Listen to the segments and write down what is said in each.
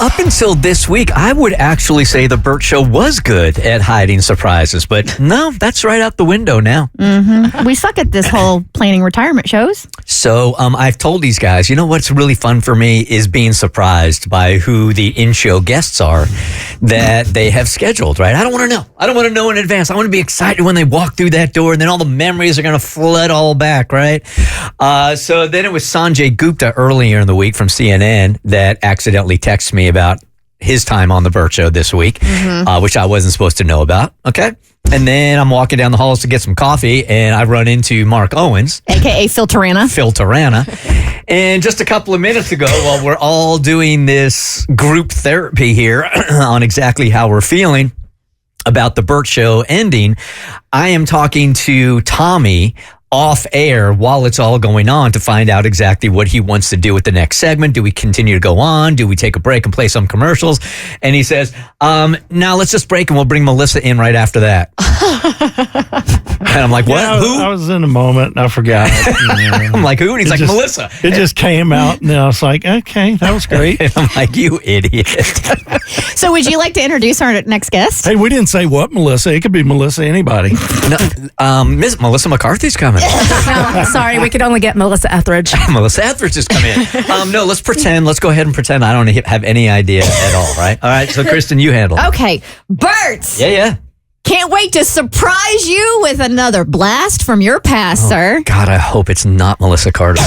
Up until this week, I would actually say the Bert Show was good at hiding surprises, but no, that's right out the window now. Mm-hmm. We suck at this whole planning retirement shows. So I've told these guys, you know what's really fun for me is being surprised by who the in-show guests are that they have scheduled, right? I don't want to know. I don't want to know in advance. I want to be excited when they walk through that door, and then all the memories are going to flood all back, right? So then it was Sanjay Gupta earlier in the week from CNN that accidentally texted me about his time on the Bert Show this week, which I wasn't supposed to know about. Okay. And then I'm walking down the halls to get some coffee, and I run into Mark Owens, a.k.a. Phil Tarana. And just a couple of minutes ago, while we're all doing this group therapy here on exactly how we're feeling about the Bert Show ending, I am talking to Tommy off air while it's all going on to find out exactly what he wants to do with the next segment. Do we continue to go on? Do we take a break and play some commercials? And he says, now let's just break and we'll bring Melissa in right after that. And I'm like, what? Who? I was in a moment and I forgot. I'm like, who? And he's like, Melissa. It just came out and I was like, okay, that was great. And I'm like, you idiot. So would you like to introduce our next guest? Hey, we didn't say what Melissa. It could be Melissa anybody. No, Miss Melissa McCarthy's coming. No, sorry, we could only get Melissa Etheridge. Melissa Etheridge is coming in. No, let's pretend. Let's go ahead and pretend I don't have any idea at all, right? All right, so Kristen, you handle it. Okay, Bert. Yeah. Can't wait to surprise you with another blast from your past, sir. God, I hope it's not Melissa Carter.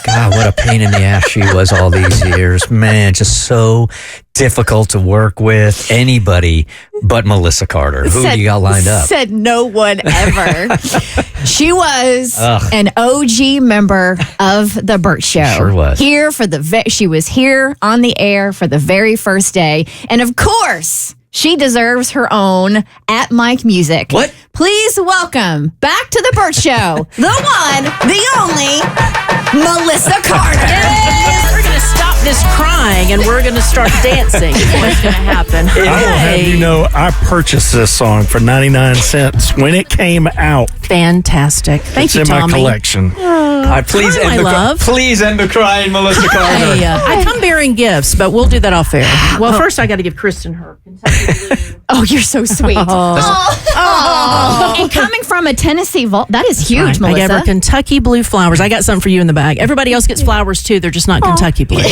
God, what a pain in the ass she was all these years. Man, just so difficult to work with. Anybody but Melissa Carter. Who do you got lined up? Said no one ever. She was an OG member of the Bert Show. Sure was. She was here on the air for the very first day. And of course, she deserves her own at Mike Music. What? Please welcome back to the Bert Show, the one, the only, Melissa Carter. We're going to stop this crying and we're going to start dancing. What's going to happen? I will have you know, I purchased this song for 99 cents when it came out. Fantastic. Thank you, It's in Tommy. my collection. Please Hi, end my love. Please end the crying, Melissa Carter. I come bearing gifts, but we'll do that off air. Well, first I got to give Kristen her Kentucky Blue. Oh, you're so sweet. And coming from a Tennessee vault, that is huge, Right. Melissa. I gave her Kentucky Blue flowers. I got something for you in the bag. Everybody else gets flowers too. They're just not Kentucky Blue.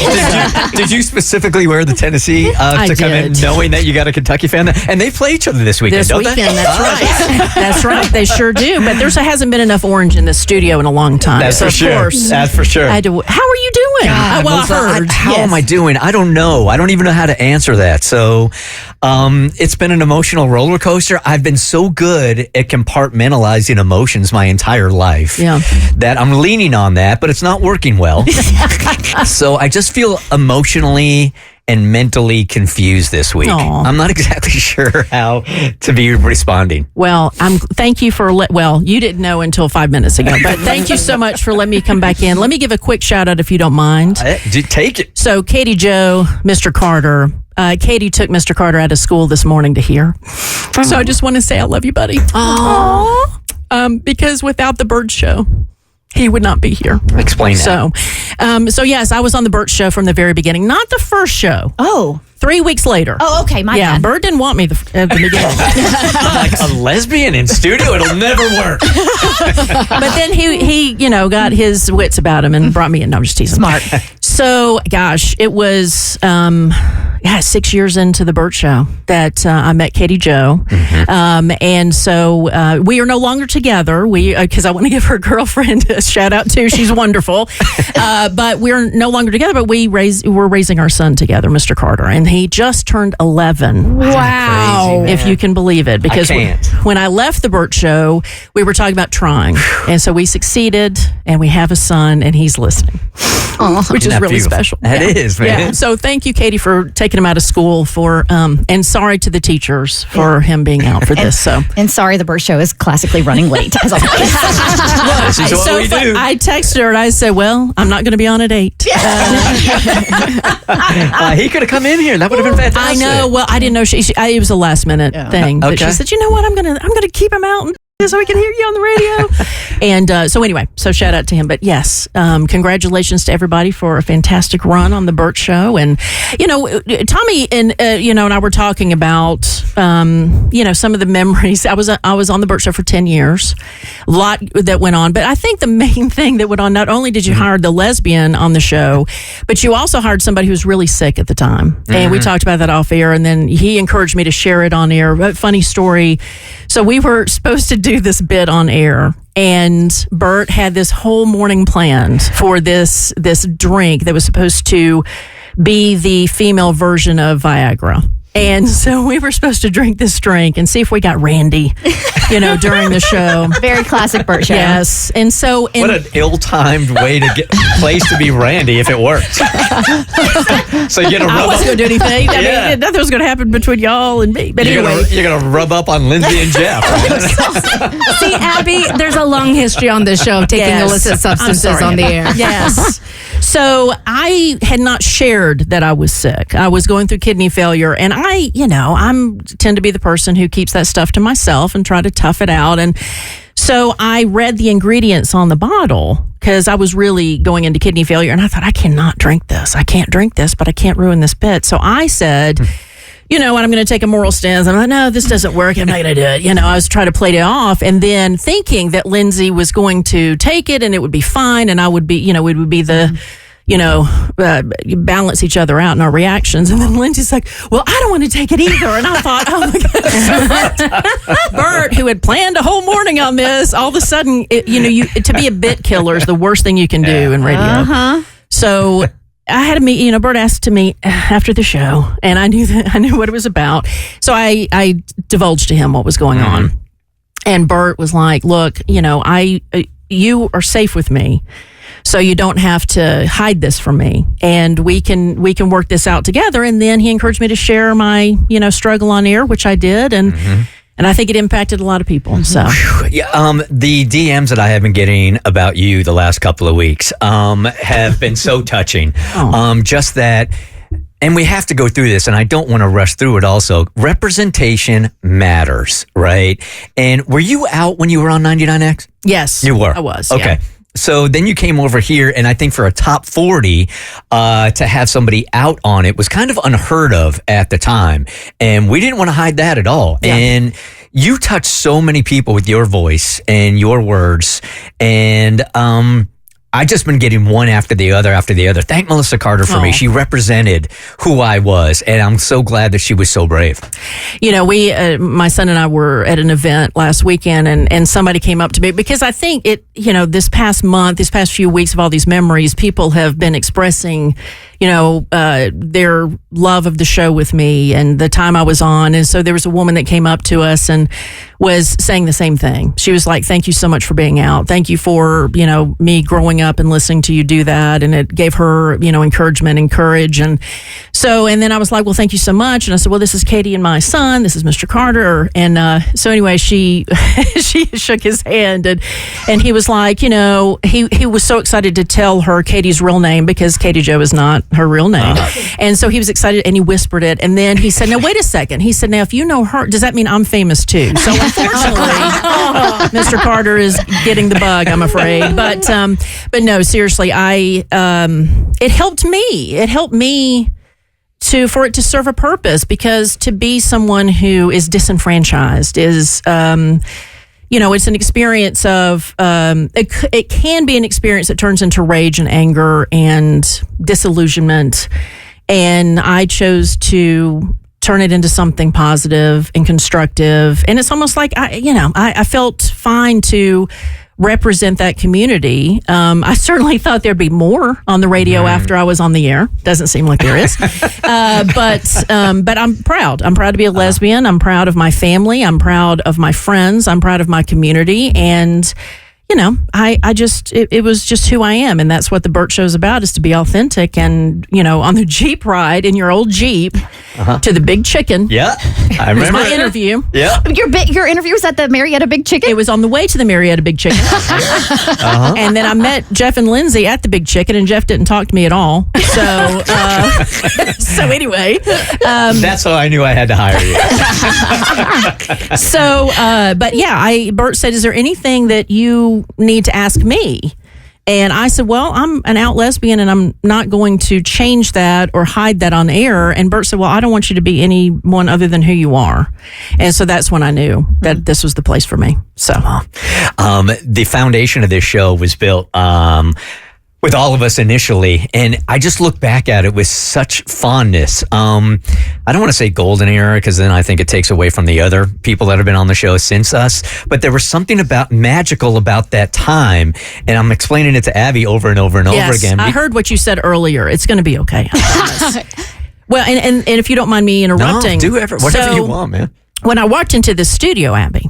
Did you specifically wear the Tennessee to come in knowing that you got a Kentucky fan? And they play each other this weekend, This don't weekend, they? that's right. That's right. They sure do. But there hasn't been enough orange in the studio in a long time. That's so for of sure. course, That's for sure. I had to, how are you doing? God, Well, Melissa, I heard. how am I doing? I don't know. I don't even know how to answer that. So it's been an emotional roller coaster. I've been so good at compartmentalizing emotions my entire life that I'm leaning on that, but it's not working well. So I just feel emotionally and mentally confused this week. Aw. I'm not exactly sure how to be responding. Well, thank you for you didn't know until 5 minutes ago, but thank you so much for letting me come back in. Let me give a quick shout out if you don't mind. Take it. So Katie Joe, Mr. Carter, Katie took Mr. Carter out of school this morning to hear. So I just want to say I love you, buddy. Aww. Because without the Bert Show, he would not be here. Explain that. So yes, I was on the Bert Show from the very beginning. Not the first show. Oh. 3 weeks later. Oh, okay. My Yeah, bad. Bert didn't want me at the beginning. Like a lesbian in studio, it'll never work. But then he got his wits about him and brought me in. No, I'm just teasing. Smart. So, gosh, it was 6 years into the Bert Show that I met Katie Joe. And so we are no longer together. Because I want to give her girlfriend a shout out too. She's wonderful. But we're no longer together, but we're raising our son together, Mr. Carter. And he just turned 11. Wow. If you can believe it. Because when I left the Bert Show, we were talking about trying. And so we succeeded, and we have a son, and he's listening. Which is really special. That is, man. Yeah. So thank you, Katie, for taking him out of school and sorry to the teachers for him being out for this. And sorry, the Bert Show is classically running late, as always. This is what we do. I texted her and I said, well, I'm not going to be on at 8. He could have come in here. That would have been fantastic. I know. Well, I didn't know it was a last minute thing. But she said, you know what? I'm gonna keep him out. so we can hear you on the radio. And so anyway, so shout out to him. But yes, congratulations to everybody for a fantastic run on the Bert Show. And, Tommy and, and I were talking about, some of the memories. I was on the Bert Show for 10 years, a lot that went on. But I think the main thing that went on, not only did you hire the lesbian on the show, but you also hired somebody who was really sick at the time. And we talked about that off air. And then he encouraged me to share it on air. But funny story. So we were supposed to do this bit on air, and Bert had this whole morning planned for this drink that was supposed to be the female version of Viagra. And so we were supposed to drink this drink and see if we got randy, during the show. Very classic Bert Show. Yes. And so... what an ill-timed way to get place to be randy if it works. So you're going to rub I wasn't going to do anything. I mean, nothing was going to happen between y'all and me. But anyway. You're going to rub up on Lindsay and Jeff. Right? See, Abby, there's a long history on this show of taking illicit substances on the air. Yes. So I had not shared that I was sick. I was going through kidney failure, and I tend to be the person who keeps that stuff to myself and try to tough it out. And so I read the ingredients on the bottle because I was really going into kidney failure, and I thought, I cannot drink this. I can't drink this, but I can't ruin this bit. So I said, what, I'm going to take a moral stance. I'm like, no, this doesn't work. I'm not going to do it. I was trying to play it off, and then thinking that Lindsay was going to take it and it would be fine, and I would be, it would be the... balance each other out in our reactions. And then Lindsay's like, well, I don't want to take it either. And I thought, oh my God. Bert, who had planned a whole morning on this, all of a sudden, to be a bit killer is the worst thing you can do in radio. So I had to meet, Bert asked to meet after the show, and I knew what it was about. So I divulged to him what was going on. And Bert was like, look, you are safe with me. So you don't have to hide this from me, and we can work this out together. And then he encouraged me to share my, struggle on air, which I did. And I think it impacted a lot of people. So the DMs that I have been getting about you the last couple of weeks have been so touching. Just that, and we have to go through this, and I don't want to rush through it also. Representation matters, right? And were you out when you were on 99X? Yes. You were? I was. Okay. Yeah. So then you came over here, and I think for a top 40, to have somebody out on it was kind of unheard of at the time. And we didn't want to hide that at all. Yeah. And you touched so many people with your voice and your words. And, I just been getting one after the other. Thank Melissa Carter for me. She represented who I was, and I'm so glad that she was so brave. We, my son and I were at an event last weekend, and somebody came up to me because I think this past month, these past few weeks of all these memories, people have been expressing, their love of the show with me and the time I was on. And so there was a woman that came up to us and was saying the same thing. She was like, thank you so much for being out. Thank you for, me growing up and listening to you do that. And it gave her, encouragement and courage. And so, and then I was like, well, thank you so much. And I said, well, this is Katie and my son. This is Mr. Carter. And so anyway, she shook his hand, and he was like, he was so excited to tell her Katie's real name because Katie Jo is not her real name. And so he was excited, and he whispered it. And then he said, now, wait a second. He said, now, if you know her, does that mean I'm famous too? So unfortunately, Mr. Carter is getting the bug, I'm afraid. But no, seriously, it helped me. It helped me for it to serve a purpose, because to be someone who is disenfranchised is, it's an experience of, it can be an experience that turns into rage and anger and disillusionment. And I chose to turn it into something positive and constructive. And it's almost like, I felt fine to represent that community. I certainly thought there'd be more on the radio after I was on the air. Doesn't seem like there is. But I'm proud. I'm proud to be a lesbian. I'm proud of my family. I'm proud of my friends. I'm proud of my community. And, it was just who I am. And that's what the Bert Show is about, is to be authentic. And, on the Jeep ride in your old Jeep, to the Big Chicken. Yeah, I It was remember my interview. Yeah. Your interview was at the Marietta Big Chicken? It was on the way to the Marietta Big Chicken. And then I met Jeff and Lindsay at the Big Chicken, and Jeff didn't talk to me at all. So, so anyway. That's how I knew I had to hire you. So, but yeah, Bert said, is there anything that you need to ask me? And I said, well, I'm an out lesbian and I'm not going to change that or hide that on air. And Bert said, well, I don't want you to be anyone other than who you are. And so that's when I knew that this was the place for me. So, the foundation of this show was built, with all of us initially, and I just look back at it with such fondness. I don't want to say golden era, because then I think it takes away from the other people that have been on the show since us, but there was something magical about that time, and I'm explaining it to Abby over and over and over again. I heard what you said earlier. It's going to be okay. I promise. Well, and if you don't mind me interrupting. No, whatever you want, man. When I walked into the studio, Abby,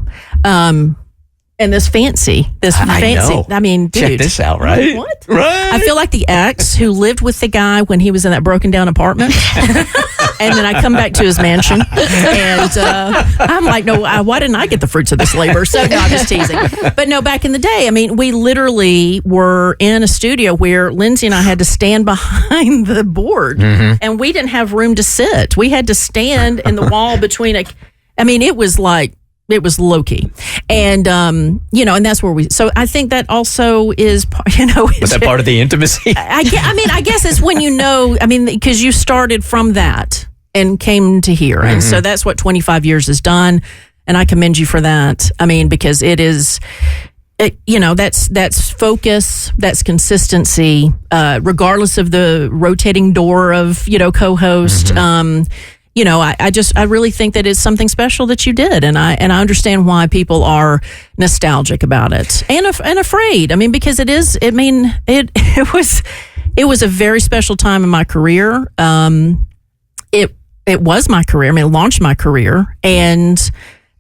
and this fancy, know. I mean, dude. Check this out, right? What? Right. I feel like the ex who lived with the guy when he was in that broken down apartment. And then I come back to his mansion. And I'm like, no, why didn't I get the fruits of this labor? So, no, I'm just teasing. But no, back in the day, I mean, we literally were in a studio where Lindsay and I had to stand behind the board. And we didn't have room to sit. We had to stand in the wall between it was like, it was low-key. And, and that's where so I think that also is, Was that part of the intimacy? I guess it's when because you started from that and came to here. And so that's what 25 years has done. And I commend you for that. I mean, because it is, that's focus, that's consistency, regardless of the rotating door of, co-host. I really think that it's something special that you did, and I understand why people are nostalgic about it and afraid. I mean, because it is. I mean, it was a very special time in my career. It was my career. I mean, it launched my career, and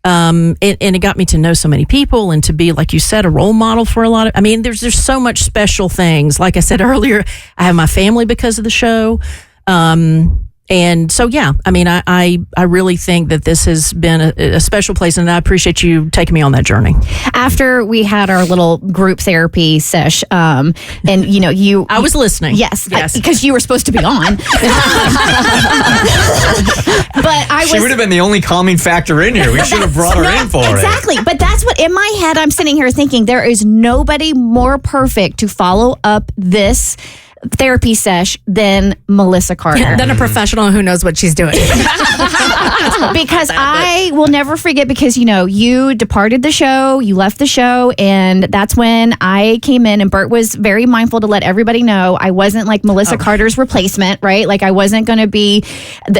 it got me to know so many people and to be, like you said, a role model for a lot of. I mean, there's so much special things. Like I said earlier, I have my family because of the show. And so, yeah, I mean, I really think that this has been a special place, and I appreciate you taking me on that journey. After we had our little group therapy sesh, and you... I was listening. Yes. Because you were supposed to be on. But She would have been the only calming factor in here. We should have brought her in for it. Exactly. But that's what, in my head, I'm sitting here thinking, there is nobody more perfect to follow up this therapy sesh than Melissa Carter. Than a professional who knows what she's doing. Because I will never forget, because you departed the show, you left the show, and that's when I came in, and Bert was very mindful to let everybody know I wasn't like Melissa Carter's replacement, right? Like I wasn't going to be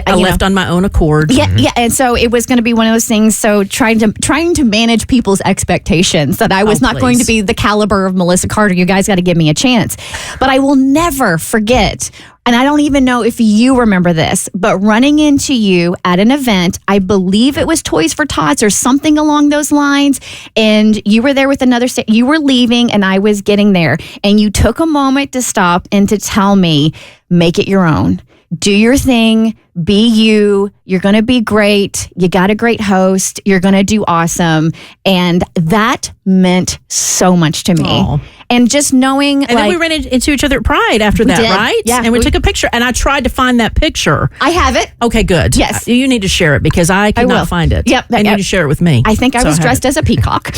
I left on my own accord. Yeah, and so it was going to be one of those things. So trying to manage people's expectations that I was not going to be the caliber of Melissa Carter. You guys got to give me a chance. But I will never forget, and I don't even know if you remember this, but running into you at an event, I believe it was Toys for Tots or something along those lines, and you were there with another you were leaving and I was getting there, and you took a moment to stop and to tell me, make it your own. Do your thing, be you, you're going to be great, you got a great host, you're going to do awesome. And that meant so much to me. Aww. And just knowing, and then we ran into each other at Pride after that, did. right? Yeah. And we took a picture, and I tried to find that picture. I have it. Okay, good. Yes. You need to share it, because I could not find it. Yep. And you need to share it with me. I think I was dressed as a peacock.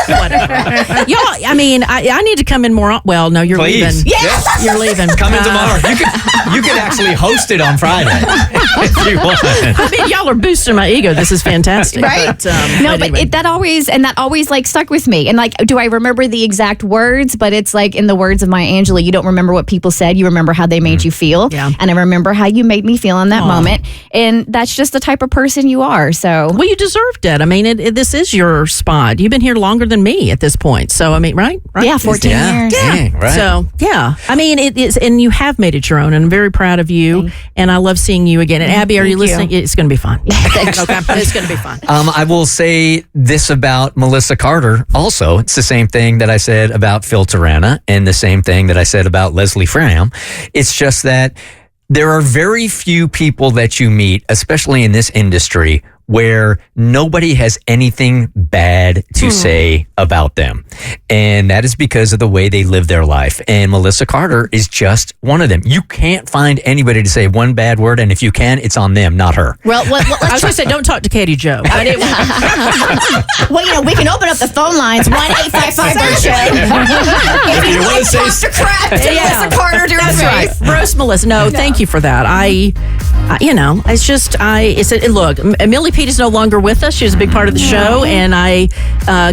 Whatever. Y'all, I mean, I need to come in more. Well, no, you're leaving. Yes. You're leaving. Come in tomorrow. You could actually host it on Friday if you want. I mean, y'all are boosting my ego. This is fantastic. Right? But, anyway. That always like stuck with me. And like, do I remember the exact words? But it's like, in the words of Maya Angelou, you don't remember what people said. You remember how they made you feel. Yeah. And I remember how you made me feel in that moment. And that's just the type of person you are. So, well, you deserved it. I mean, this is your spot. You've been here longer than me at this point. So, I mean, right? Yeah, 14 years. Yeah. Dang, right. So, yeah. I mean, it is, and you have made it your own, and I'm very proud of you. And I love seeing you again. And Abby, are you listening? It's going to be fun. Okay. It's going to be fun. I will say this about Melissa Carter also. It's the same thing that I said about Phil Tarana and the same thing that I said about Leslie Fram. It's just that There are very few people that you meet, especially in this industry, where nobody has anything bad to say about them. And that is because of the way they live their life. And Melissa Carter is just one of them. You can't find anybody to say one bad word, and if you can, it's on them, not her. Well, I was going to say, don't talk to Katie Joe. Well, we can open up the phone lines, 1-855-BERT-SHOW. If you want to talk to crap to Melissa Carter, that's right. Roast Melissa. No, thank you for that. Look, Millie Pete is no longer with us. She was a big part of the show, and I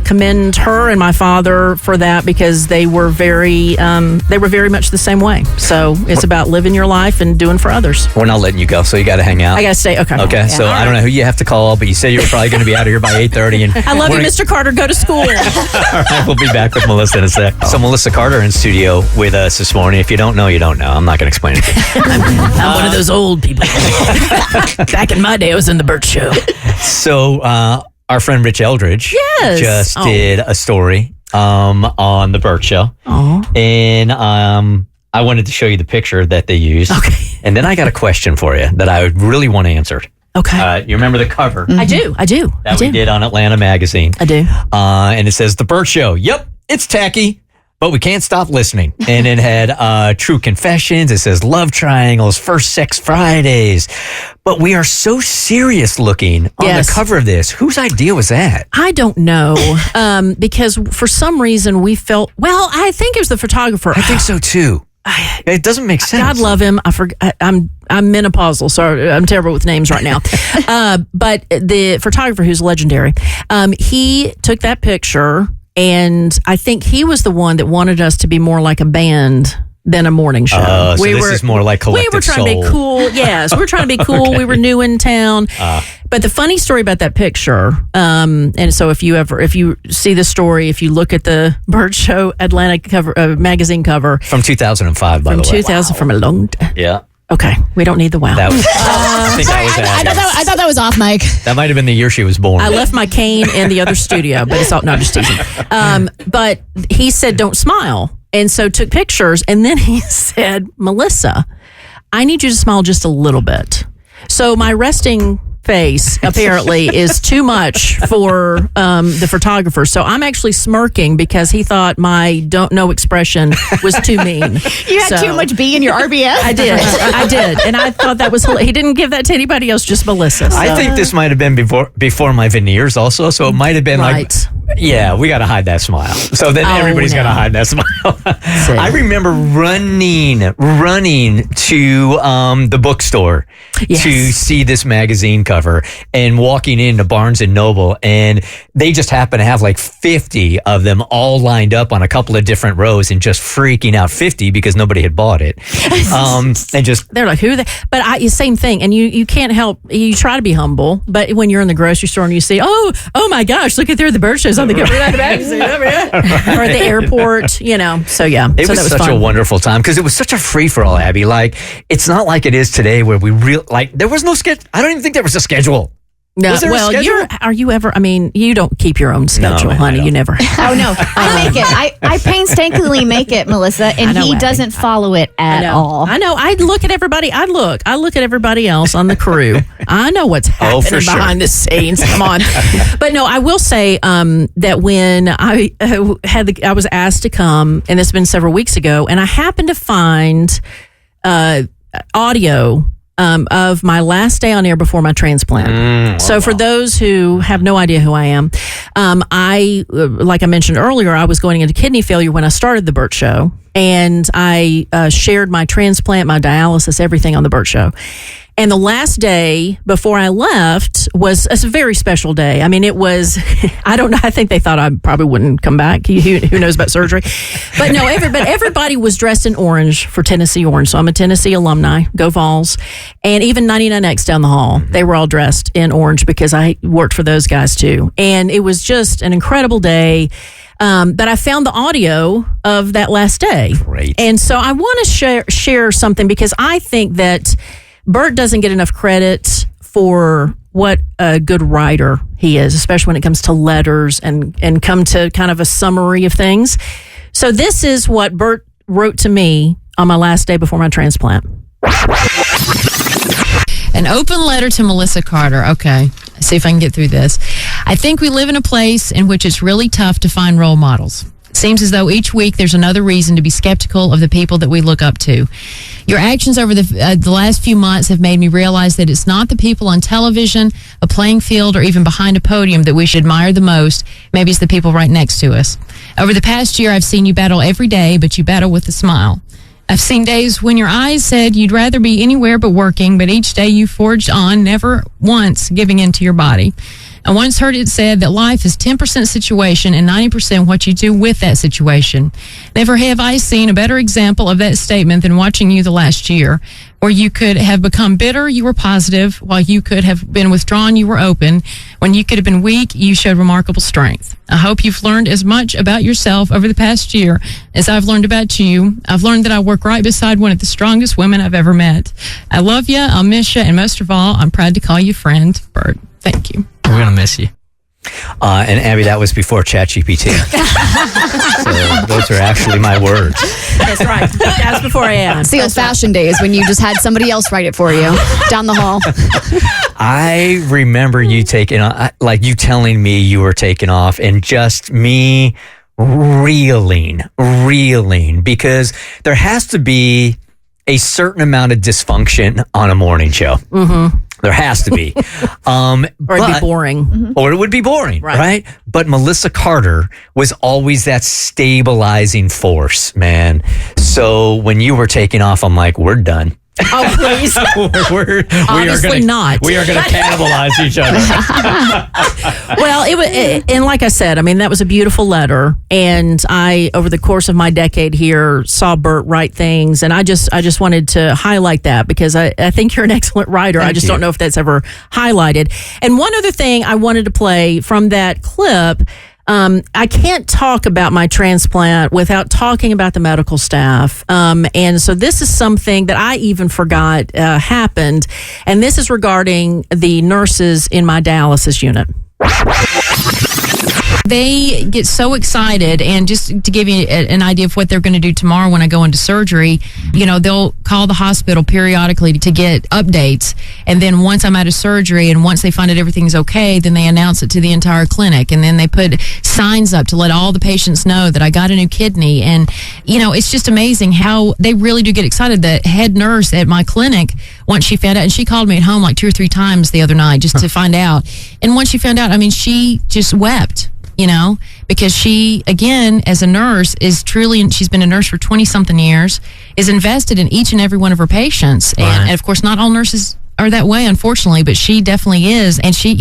commend her and my father for that because they were very much the same way. So it's about living your life and doing for others. We're not letting you go, so you got to hang out. I got to stay. Okay. Okay. Yeah. So I don't know who you have to call, but you said you were probably going to be out of here by 8:30. And I love you, Mr. Carter. Go to school. All right, we'll be back with Melissa in a sec. So Melissa Carter in studio with us this morning. If you don't know, you don't know. I'm not going to explain it. I'm one of those old people. Back in my day, I was in the Bert Show. So our friend Rich Eldridge just did a story on the Bert Show. And I wanted to show you the picture that they used. Okay. And then I got a question for you that I really want answered. Okay. You remember the cover? I do. That we did on Atlanta Magazine. I do. And it says, The Bert Show. Yep, it's tacky, but we can't stop listening. And it had True Confessions. It says Love Triangles, First Sex Fridays. But we are so serious looking on the cover of this. Whose idea was that? I don't know. Because for some reason we felt, I think it was the photographer. I think so too. It doesn't make sense. God love him. I'm menopausal, so I'm terrible with names right now. But the photographer, who's legendary, he took that picture, and I think he was the one that wanted us to be more like a band than a morning show. So this is more like Collective We were trying Soul. to be cool. Yes, we were trying to be cool. Okay. We were new in town. But the funny story about that picture, and so if you see the story, if you look at the Bert Show Atlanta cover, magazine cover from 2005, by the way. From 2000, from a long time. Yeah. Okay, we don't need the wow. That was, I think that was I thought that was off, Mike. That might have been the year she was born. I left my cane in the other studio, but it's all, no, just teasing. But he said, don't smile. And so took pictures. And then he said, Melissa, I need you to smile just a little bit. So my resting face apparently is too much for the photographer. So I'm actually smirking because he thought my don't know expression was too mean. You had too much B in your RBS. I did. And I thought that was hilarious. He didn't give that to anybody else, just Melissa. So. I think this might have been before my veneers also. So it might have been like, yeah, we got to hide that smile. So then everybody's got to hide that smile. I remember running to the bookstore to see this magazine cover and walking into Barnes and Noble, and they just happen to have like 50 of them all lined up on a couple of different rows and just freaking out. 50 because nobody had bought it. And just they're like, who are they? But same thing. And you can't help, you try to be humble, but when you're in the grocery store and you see, oh my gosh, look at there, the Bert Show's on the cover of the magazine over here. Or at the airport, you know. So yeah. It was such a wonderful time because it was such a free for all, Abby. Like, it's not like it is today where there was no schedule. I don't even think there was a schedule. No, well, are you ever? I mean, you don't keep your own schedule, honey. You never. Oh no, I make it. I painstakingly make it, Melissa, and he doesn't follow it at all. I know. I look at everybody. I look at everybody else on the crew. I know what's happening behind the scenes. Come on, but no, I will say that when I was asked to come, and it's been several weeks ago, and I happened to find audio. Of my last day on air before my transplant. So for those who have no idea who I am, I like I mentioned earlier, I was going into kidney failure when I started the Bert Show, and I shared my transplant, my dialysis, everything on the Bert Show. And the last day before I left was a very special day. I mean, it was, I don't know, I think they thought I probably wouldn't come back. Who knows about surgery? But no, everybody was dressed in orange for Tennessee Orange. So I'm a Tennessee alumni, go Vols. And even 99X down the hall, they were all dressed in orange because I worked for those guys too. And it was just an incredible day. But I found the audio of that last day. Great. And so I want to share something because I think that Bert doesn't get enough credit for what a good writer he is, especially when it comes to letters and come to kind of a summary of things. So this is what Bert wrote to me on my last day before my transplant. An open letter to Melissa Carter. Okay, let's see if I can get through this. I think we live in a place in which it's really tough to find role models. It seems as though each week there's another reason to be skeptical of the people that we look up to. Your actions over the last few months have made me realize that it's not the people on television, a playing field, or even behind a podium that we should admire the most. Maybe it's the people right next to us. Over the past year, I've seen you battle every day, but you battle with a smile. I've seen days when your eyes said you'd rather be anywhere but working, but each day you forged on, never once giving in to your body. I once heard it said that life is 10% situation and 90% what you do with that situation. Never have I seen a better example of that statement than watching you the last year. Where you could have become bitter, you were positive. While you could have been withdrawn, you were open. When you could have been weak, you showed remarkable strength. I hope you've learned as much about yourself over the past year as I've learned about you. I've learned that I work right beside one of the strongest women I've ever met. I love you, I'll miss you, and most of all, I'm proud to call you friend, Bert. Thank you. We're going to miss you. And Abby, that was before ChatGPT. So those are actually my words. That's right. That's before I am. It's the old-fashioned days when you just had somebody else write it for you down the hall. I remember you taking, like you telling me you were taking off, and just me reeling, because there has to be a certain amount of dysfunction on a morning show. Mm-hmm. There has to be. Or it'd be boring. Mm-hmm. Or it would be boring, right? But Melissa Carter was always that stabilizing force, man. So when you were taking off, I'm like, we're done. Oh, please. Obviously not. We are going to cannibalize each other. Well, it was, and like I said, I mean, that was a beautiful letter. And I, over the course of my decade here, saw Bert write things. And I just wanted to highlight that because I think you're an excellent writer. I just don't know if that's ever highlighted. And one other thing I wanted to play from that clip. I can't talk about my transplant without talking about the medical staff. And so this is something that I even forgot happened. And this is regarding the nurses in my dialysis unit. They get so excited, and just to give you an idea of what they're going to do tomorrow when I go into surgery, you know, they'll call the hospital periodically to get updates, and then once I'm out of surgery and once they find out everything's okay, then they announce it to the entire clinic, and then they put signs up to let all the patients know that I got a new kidney. And you know, it's just amazing how they really do get excited. The head nurse at my clinic, once she found out, and she called me at home like 2 or 3 times the other night just to find out, and once she found out, I mean, she just wept, you know, because she, again, as a nurse, is truly, and she's been a nurse for 20-something years, is invested in each and every one of her patients. And of course, not all nurses are that way, unfortunately, but she definitely is. And she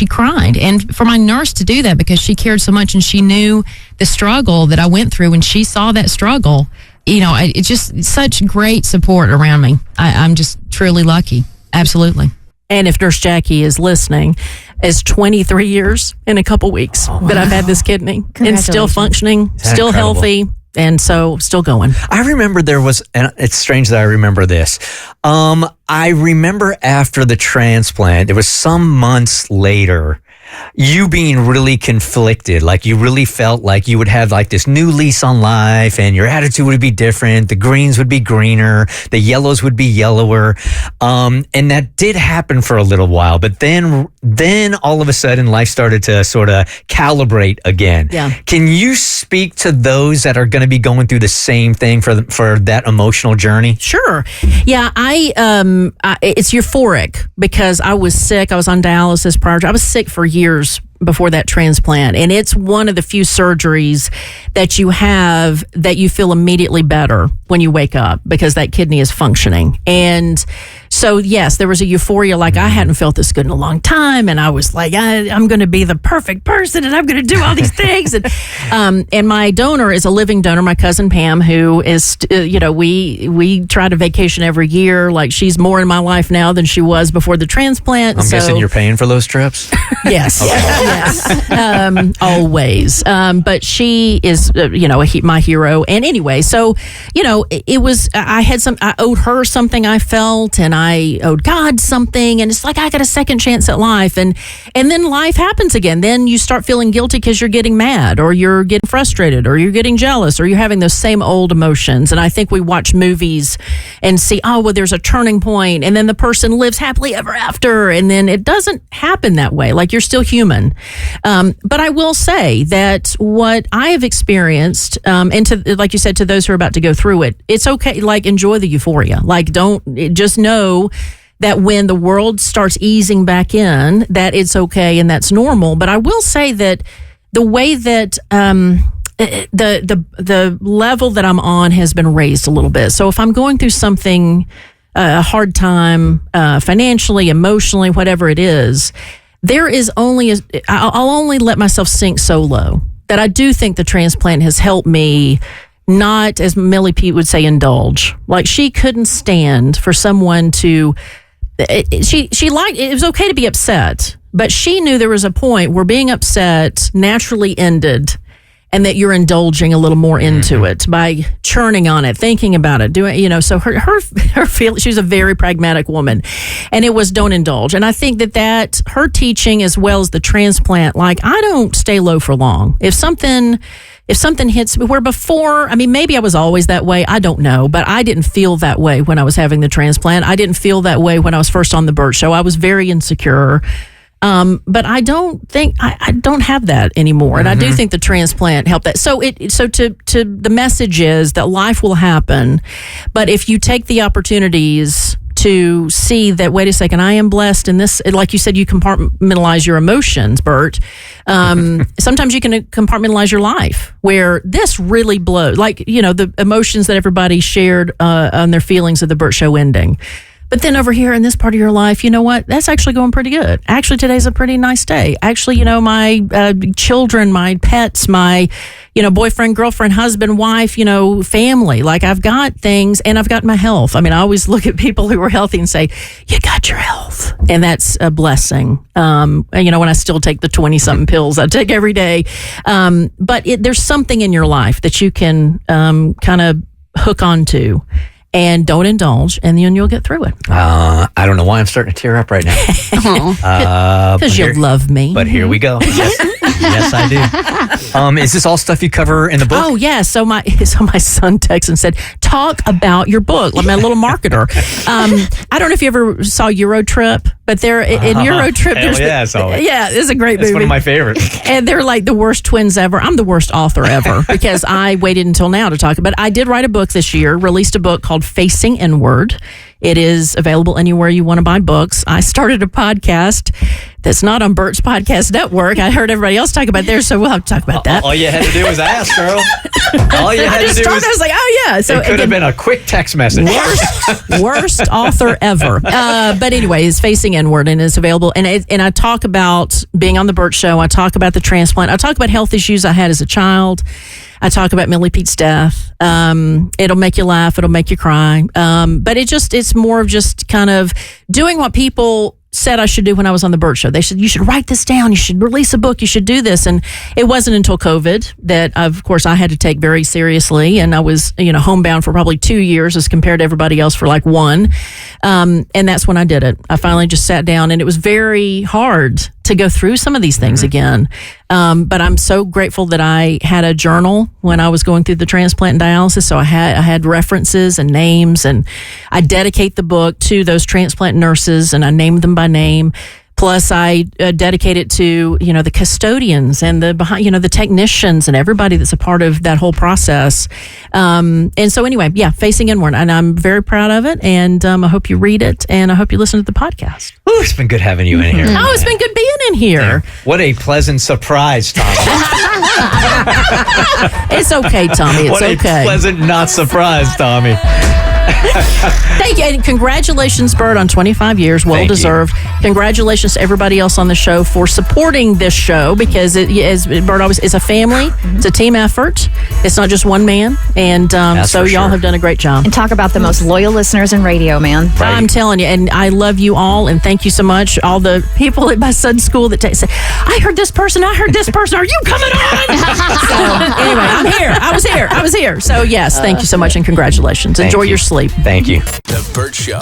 cried. And for my nurse to do that, because she cared so much and she knew the struggle that I went through, and she saw that struggle, you know, it's just such great support around me. I'm just truly lucky. Absolutely. And if Nurse Jackie is listening, it's 23 years in a couple weeks that I've had this kidney, and still functioning, still incredible? Healthy, and so still going. I remember there was, and it's strange that I remember this. I remember after the transplant, there was some months later, you being really conflicted, like you really felt like you would have like this new lease on life, and your attitude would be different. The greens would be greener, the yellows would be yellower. And that did happen for a little while, but then all of a sudden life started to sort of calibrate again. Yeah. Can you speak to those that are going to be going through the same thing for that emotional journey? Sure. Yeah, it's euphoric because I was sick. I was on dialysis prior to, I was sick for years before that transplant. And it's one of the few surgeries that you have that you feel immediately better when you wake up because that kidney is functioning. And so, yes, there was a euphoria, like I hadn't felt this good in a long time. And I was like, I'm going to be the perfect person and I'm going to do all these things. And my donor is a living donor, my cousin Pam, who is, we try to vacation every year. Like, she's more in my life now than she was before the transplant. I'm guessing you're paying for those trips? Yes. Okay. Yes. Always. But she is, my hero. And anyway, so, it was, I owed her something I felt, and I owed God something, and it's like I got a second chance at life, and then life happens again. Then you start feeling guilty because you're getting mad, or you're getting frustrated, or you're getting jealous, or you're having those same old emotions. And I think we watch movies and see, oh, well, there's a turning point, and then the person lives happily ever after, and then it doesn't happen that way. Like, you're still human. But I will say that what I have experienced, and to, like you said, to those who are about to go through it, it's okay. Like, enjoy the euphoria. Like, just know that when the world starts easing back in, that it's okay and that's normal. But I will say that the way that the level that I'm on has been raised a little bit. So if I'm going through something, a hard time, financially, emotionally, whatever it is, there is I'll only let myself sink so low that I do think the transplant has helped me not, as Millie Pete would say, indulge. Like, she couldn't stand for someone to, she liked, it was okay to be upset, but she knew there was a point where being upset naturally ended, and that you're indulging a little more into it by churning on it, thinking about it, doing, so her feel, she was a very pragmatic woman, and it was don't indulge. And I think that her teaching, as well as the transplant, like, I don't stay low for long. If something hits me, where before, I mean, maybe I was always that way, I don't know, but I didn't feel that way when I was having the transplant. I didn't feel that way when I was first on the Bert Show. I was very insecure. But I don't think I don't have that anymore, and I do think the transplant helped that. So to the message is that life will happen, but if you take the opportunities to see that, wait a second, I am blessed in this, like you said, you compartmentalize your emotions, Bert. Sometimes you can compartmentalize your life, where this really blows, like, the emotions that everybody shared on their feelings of the Bert Show ending. But then over here in this part of your life, you know what? That's actually going pretty good. Actually, today's a pretty nice day. Actually, my children, my pets, my, boyfriend, girlfriend, husband, wife, family. Like, I've got things, and I've got my health. I mean, I always look at people who are healthy and say, you got your health. And that's a blessing. When I still take the 20-something pills I take every day. But there's something in your life that you can kind of hook onto. And don't indulge, and then you'll get through it. I don't know why I'm starting to tear up right now. Because you love me. But here we go. Yes, I do. Is this all stuff you cover in the book? Oh, yeah. So my son texted and said, talk about your book. Like, my little marketer. I don't know if you ever saw Eurotrip, but they're in Eurotrip. I saw it. Yeah, it's a great movie. It's one of my favorites. And they're like the worst twins ever. I'm the worst author ever because I waited until now to talk about it. I did write a book this year, released a book called Facing Inward. It is available anywhere you want to buy books. I started a podcast that's not on Bert's Podcast Network. I heard everybody else talk about theirs, so we'll have to talk about that. All you had to do was ask, girl. All you had to do was... I was like, oh, yeah. So it could have been a quick text message. Worst author ever. But anyway, it's Facing Inward, and it's available. And I talk about being on the Bert Show. I talk about the transplant. I talk about health issues I had as a child. I talk about Millie Pete's death. It'll make you laugh. It'll make you cry. But it's more of just kind of doing what people said I should do when I was on the Bert Show. They said, you should write this down. You should release a book. You should do this. And it wasn't until COVID that, of course, I had to take very seriously. And I was, homebound for probably 2 years as compared to everybody else for like 1. And that's when I did it. I finally just sat down, and it was very hard to go through some of these things again. But I'm so grateful that I had a journal when I was going through the transplant and dialysis. So I had references and names, and I dedicate the book to those transplant nurses, and I named them by name. Plus, I dedicate it to, the custodians and the technicians and everybody that's a part of that whole process. And so anyway, yeah, Facing Inward. And I'm very proud of it. And I hope you read it, and I hope you listen to the podcast. Ooh, it's been good having you in here. Oh, it's been good being in here. Yeah. What a pleasant surprise, Tommy. It's okay, Tommy. It's okay. What a pleasant not surprise, Tommy. Thank you, and congratulations, Bert, on 25 years. Well deserved. Congratulations to everybody else on the show for supporting this show, because as Bert always, it's a family, it's a team effort. It's not just one man, and so y'all have done a great job. And talk about the most loyal listeners in radio, man. Right. I'm telling you, and I love you all, and thank you so much. All the people at my son's school that say, I heard this person, are you coming on? So anyway, I'm here. I was here. So yes, thank you so much, and congratulations. Enjoy your sleep. Thank you. The Bert Show.